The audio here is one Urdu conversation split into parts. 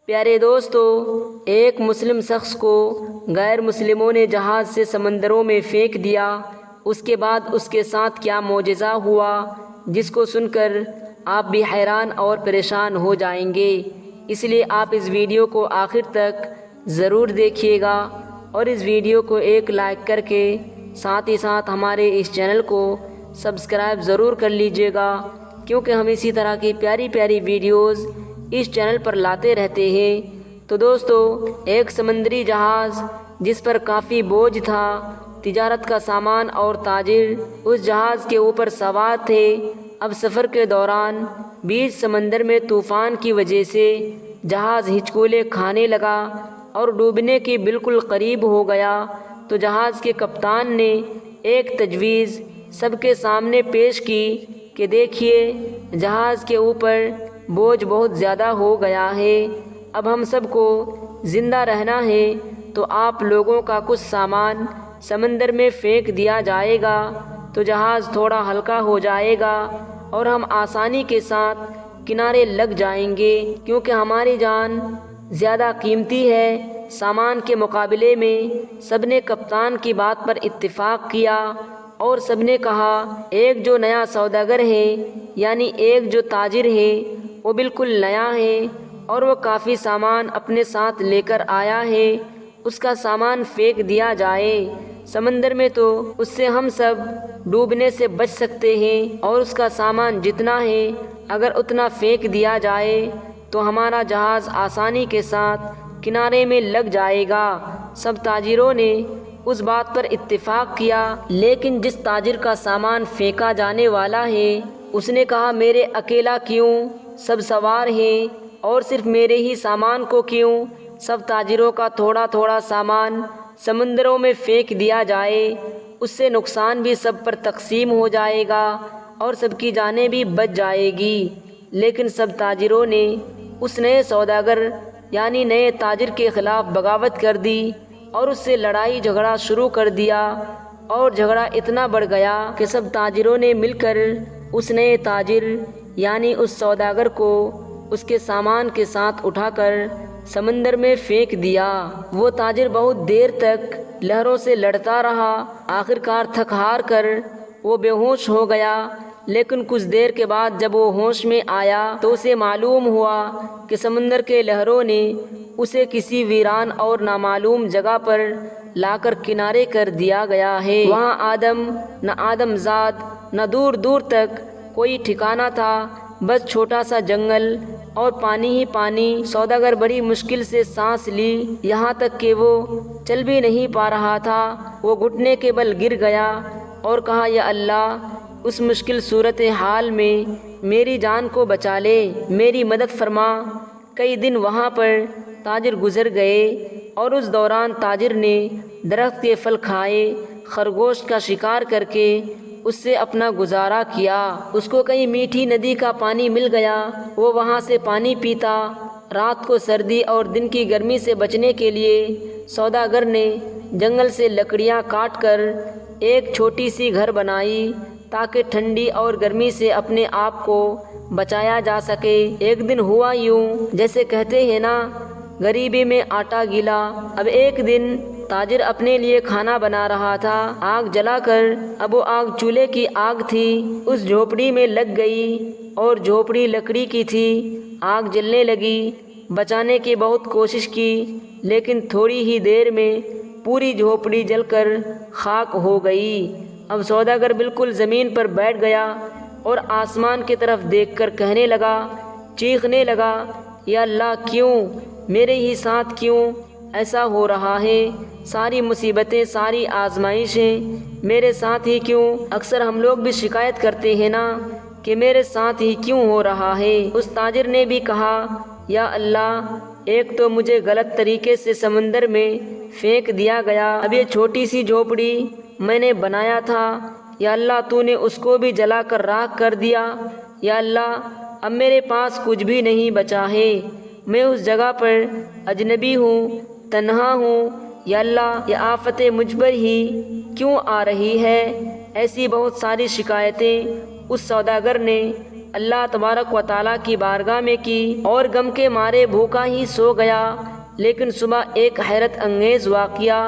پیارے دوستو، ایک مسلم شخص کو غیر مسلموں نے جہاز سے سمندروں میں پھینک دیا۔ اس کے بعد اس کے ساتھ کیا معجزہ ہوا جس کو سن کر آپ بھی حیران اور پریشان ہو جائیں گے۔ اس لیے آپ اس ویڈیو کو آخر تک ضرور دیکھیے گا اور اس ویڈیو کو ایک لائک کر کے ساتھ ہی ساتھ ہمارے اس چینل کو سبسکرائب ضرور کر لیجیے گا، کیونکہ ہم اسی طرح کی پیاری پیاری ویڈیوز اس چینل پر لاتے رہتے ہیں۔ تو دوستو، ایک سمندری جہاز جس پر کافی بوجھ تھا، تجارت کا سامان اور تاجر اس جہاز کے اوپر سوار تھے۔ اب سفر کے دوران بیچ سمندر میں طوفان کی وجہ سے جہاز ہچکولے کھانے لگا اور ڈوبنے کے بالکل قریب ہو گیا۔ تو جہاز کے کپتان نے ایک تجویز سب کے سامنے پیش کی کہ دیکھیے، جہاز کے اوپر بوجھ بہت زیادہ ہو گیا ہے، اب ہم سب کو زندہ رہنا ہے تو آپ لوگوں کا کچھ سامان سمندر میں پھینک دیا جائے گا تو جہاز تھوڑا ہلکا ہو جائے گا اور ہم آسانی کے ساتھ کنارے لگ جائیں گے، کیونکہ ہماری جان زیادہ قیمتی ہے۔ سامان کے مقابلے میں سب نے کپتان کی بات پر اتفاق کیا اور سب نے کہا، ایک جو نیا سوداگر ہے، یعنی ایک جو تاجر ہے، وہ بالکل نیا ہے اور وہ کافی سامان اپنے ساتھ لے کر آیا ہے، اس کا سامان پھینک دیا جائے سمندر میں تو اس سے ہم سب ڈوبنے سے بچ سکتے ہیں، اور اس کا سامان جتنا ہے اگر اتنا پھینک دیا جائے تو ہمارا جہاز آسانی کے ساتھ کنارے میں لگ جائے گا۔ سب تاجروں نے اس بات پر اتفاق کیا، لیکن جس تاجر کا سامان پھینکا جانے والا ہے اس نے کہا، میرے اکیلا کیوں، سب سوار ہیں، اور صرف میرے ہی سامان کو کیوں؟ سب تاجروں کا تھوڑا تھوڑا سامان سمندروں میں پھینک دیا جائے، اس سے نقصان بھی سب پر تقسیم ہو جائے گا اور سب کی جانیں بھی بچ جائے گی۔ لیکن سب تاجروں نے اس نئے سوداگر یعنی نئے تاجر کے خلاف بغاوت کر دی اور اس سے لڑائی جھگڑا شروع کر دیا، اور جھگڑا اتنا بڑھ گیا کہ سب تاجروں نے مل کر اس نئے تاجر یعنی اس سوداگر کو اس کے سامان کے ساتھ اٹھا کر سمندر میں پھینک دیا۔ وہ تاجر بہت دیر تک لہروں سے لڑتا رہا، آخرکار تھک ہار کر وہ بے ہوش ہو گیا۔ لیکن کچھ دیر کے بعد جب وہ ہوش میں آیا تو اسے معلوم ہوا کہ سمندر کے لہروں نے اسے کسی ویران اور نامعلوم جگہ پر لا کر کنارے کر دیا گیا ہے۔ وہاں نہ آدم زاد، نہ دور دور تک کوئی ٹھکانہ تھا، بس چھوٹا سا جنگل اور پانی ہی پانی۔ سوداگر بڑی مشکل سے سانس لی، یہاں تک کہ وہ چل بھی نہیں پا رہا تھا۔ وہ گھٹنے کے بل گر گیا اور کہا، یا اللہ، اس مشکل صورتحال میں میری جان کو بچا لے، میری مدد فرما۔ کئی دن وہاں پر تاجر گزر گئے اور اس دوران تاجر نے درخت کے پھل کھائے، خرگوش کا شکار کر کے اس سے اپنا گزارا کیا۔ اس کو کہیں میٹھی ندی کا پانی مل گیا، وہ وہاں سے پانی پیتا۔ رات کو سردی اور دن کی گرمی سے بچنے کے لیے سوداگر نے جنگل سے لکڑیاں کاٹ کر ایک چھوٹی سی گھر بنائی تاکہ ٹھنڈی اور گرمی سے اپنے آپ کو بچایا جا سکے۔ ایک دن ہوا یوں، جیسے کہتے ہیں نا، غریبی میں آٹا گیلا۔ اب ایک دن تاجر اپنے لیے کھانا بنا رہا تھا، آگ جلا کر۔ اب وہ آگ چولہے کی آگ تھی، اس جھوپڑی میں لگ گئی اور جھوپڑی لکڑی کی تھی۔ آگ جلنے لگی، بچانے کی بہت کوشش کی، لیکن تھوڑی ہی دیر میں پوری جھوپڑی جل کر خاک ہو گئی۔ اب سوداگر بالکل زمین پر بیٹھ گیا اور آسمان کی طرف دیکھ کر کہنے لگا، چیخنے لگا، یا اللہ، کیوں میرے ہی ساتھ کیوں ایسا ہو رہا ہے؟ ساری مصیبتیں، ساری آزمائشیں میرے ساتھ ہی کیوں؟ اکثر ہم لوگ بھی شکایت کرتے ہیں نا کہ میرے ساتھ ہی کیوں ہو رہا ہے۔ اس تاجر نے بھی کہا، یا اللہ، ایک تو مجھے غلط طریقے سے سمندر میں پھینک دیا گیا، اب یہ چھوٹی سی جھوپڑی میں نے بنایا تھا، یا اللہ، تو نے اس کو بھی جلا کر راکھ کر دیا۔ یا اللہ، اب میرے پاس کچھ بھی نہیں بچا ہے، میں اس جگہ پر اجنبی ہوں، تنہا ہوں۔ یا اللہ، یہ آفتیں مجھ پر ہی کیوں آ رہی ہے؟ ایسی بہت ساری شکایتیں اس سوداگر نے اللہ تبارک و تعالیٰ کی بارگاہ میں کی اور غم کے مارے بھوکا ہی سو گیا، لیکن صبح ایک حیرت انگیز واقعہ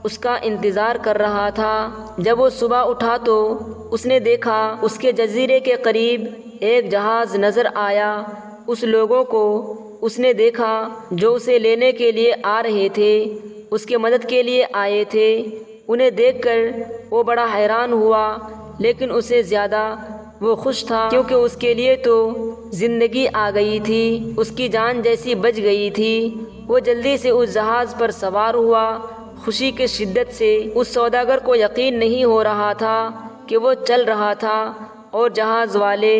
اس کا انتظار کر رہا تھا۔ جب وہ صبح اٹھا تو اس نے دیکھا اس کے جزیرے کے قریب ایک جہاز نظر آیا۔ اس لوگوں کو اس نے دیکھا جو اسے لینے کے لیے آ رہے تھے، اس کے مدد کے لیے آئے تھے۔ انہیں دیکھ کر وہ بڑا حیران ہوا، لیکن اس سے زیادہ وہ خوش تھا، کیونکہ اس کے لیے تو زندگی آ گئی تھی، اس کی جان جیسی بچ گئی تھی۔ وہ جلدی سے اس جہاز پر سوار ہوا۔ خوشی کی شدت سے اس سوداگر کو یقین نہیں ہو رہا تھا کہ وہ چل رہا تھا اور جہاز والے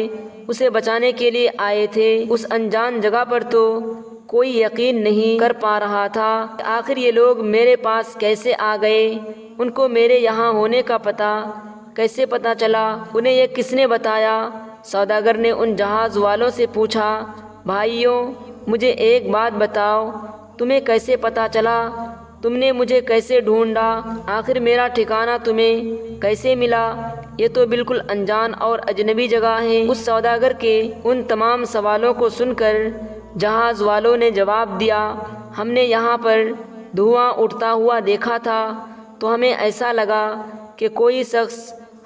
اسے بچانے کے لیے آئے تھے۔ اس انجان جگہ پر تو کوئی یقین نہیں کر پا رہا تھا کہ آخر یہ لوگ میرے پاس کیسے آ گئے، ان کو میرے یہاں ہونے کا پتہ کیسے پتہ چلا، انہیں یہ کس نے بتایا؟ سوداگر نے ان جہاز والوں سے پوچھا، بھائیوں مجھے ایک بات بتاؤ، تمہیں کیسے پتہ چلا؟ تم نے مجھے کیسے ڈھونڈا؟ آخر میرا ٹھکانہ تمہیں کیسے ملا؟ یہ تو بالکل انجان اور اجنبی جگہ ہے۔ اس سوداگر کے ان تمام سوالوں کو سن کر جہاز والوں نے جواب دیا، ہم نے یہاں پر دھواں اٹھتا ہوا دیکھا تھا تو ہمیں ایسا لگا کہ کوئی شخص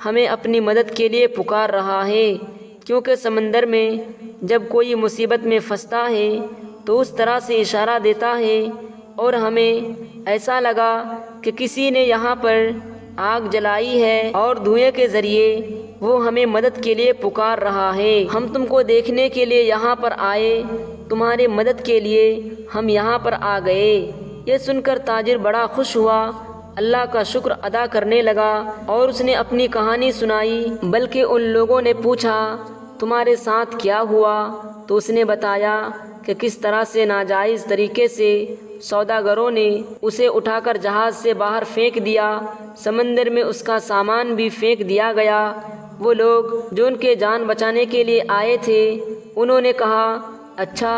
ہمیں اپنی مدد کے لیے پکار رہا ہے، کیونکہ سمندر میں جب کوئی مصیبت میں پھنستا ہے تو اس طرح سے اشارہ دیتا ہے، اور ہمیں ایسا لگا کہ کسی نے یہاں پر آگ جلائی ہے اور دھوئیں کے ذریعے وہ ہمیں مدد کے لیے پکار رہا ہے۔ ہم تم کو دیکھنے کے لیے یہاں پر آئے، تمہاری مدد کے لیے ہم یہاں پر آ گئے۔ یہ سن کر تاجر بڑا خوش ہوا، اللہ کا شکر ادا کرنے لگا اور اس نے اپنی کہانی سنائی۔ بلکہ ان لوگوں نے پوچھا تمہارے ساتھ کیا ہوا؟ تو اس نے بتایا کہ کس طرح سے ناجائز طریقے سے سوداگروں نے اسے اٹھا کر جہاز سے باہر پھینک دیا، سمندر میں اس کا سامان بھی پھینک دیا گیا۔ وہ لوگ جو ان کے جان بچانے کے لیے آئے تھے انہوں نے کہا، اچھا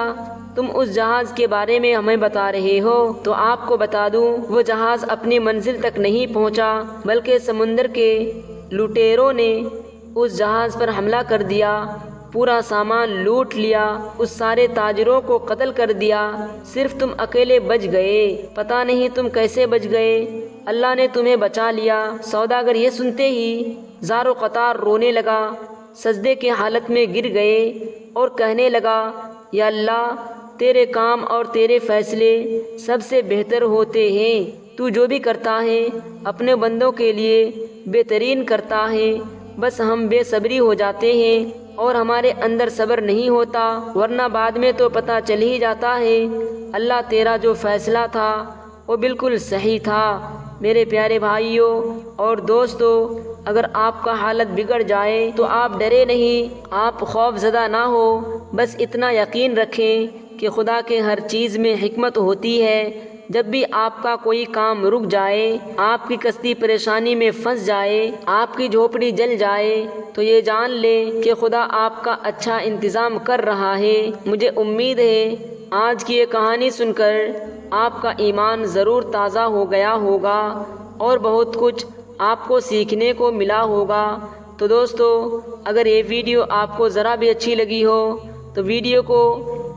تم اس جہاز کے بارے میں ہمیں بتا رہے ہو تو آپ کو بتا دوں وہ جہاز اپنی منزل تک نہیں پہنچا، بلکہ سمندر کے لٹیروں نے اس جہاز پر حملہ کر دیا، پورا سامان لوٹ لیا، اس سارے تاجروں کو قتل کر دیا، صرف تم اکیلے بچ گئے۔ پتہ نہیں تم کیسے بچ گئے، اللہ نے تمہیں بچا لیا۔ سوداگر یہ سنتے ہی زار و قطار رونے لگا، سجدے کی حالت میں گر گئے اور کہنے لگا، یا اللہ تیرے کام اور تیرے فیصلے سب سے بہتر ہوتے ہیں، تو جو بھی کرتا ہے اپنے بندوں کے لیے بہترین کرتا ہے، بس ہم بے صبری ہو جاتے ہیں اور ہمارے اندر صبر نہیں ہوتا، ورنہ بعد میں تو پتہ چل ہی جاتا ہے۔ اللہ تیرا جو فیصلہ تھا وہ بالکل صحیح تھا۔ میرے پیارے بھائیوں اور دوستو، اگر آپ کا حالت بگڑ جائے تو آپ ڈرے نہیں، آپ خوف زدہ نہ ہو، بس اتنا یقین رکھیں کہ خدا کے ہر چیز میں حکمت ہوتی ہے۔ جب بھی آپ کا کوئی کام رک جائے، آپ کی کشتی پریشانی میں پھنس جائے، آپ کی جھوپڑی جل جائے، تو یہ جان لیں کہ خدا آپ کا اچھا انتظام کر رہا ہے۔ مجھے امید ہے آج کی یہ کہانی سن کر آپ کا ایمان ضرور تازہ ہو گیا ہوگا اور بہت کچھ آپ کو سیکھنے کو ملا ہوگا۔ تو دوستو، اگر یہ ویڈیو آپ کو ذرا بھی اچھی لگی ہو تو ویڈیو کو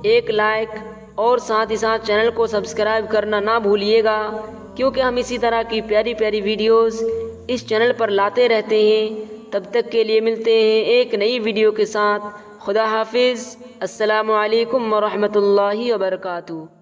ایک لائک اور ساتھ ہی ساتھ چینل کو سبسکرائب کرنا نہ بھولیے گا، کیونکہ ہم اسی طرح کی پیاری پیاری ویڈیوز اس چینل پر لاتے رہتے ہیں۔ تب تک کے لیے ملتے ہیں ایک نئی ویڈیو کے ساتھ۔ خدا حافظ۔ السلام علیکم ورحمۃ اللہ وبرکاتہ۔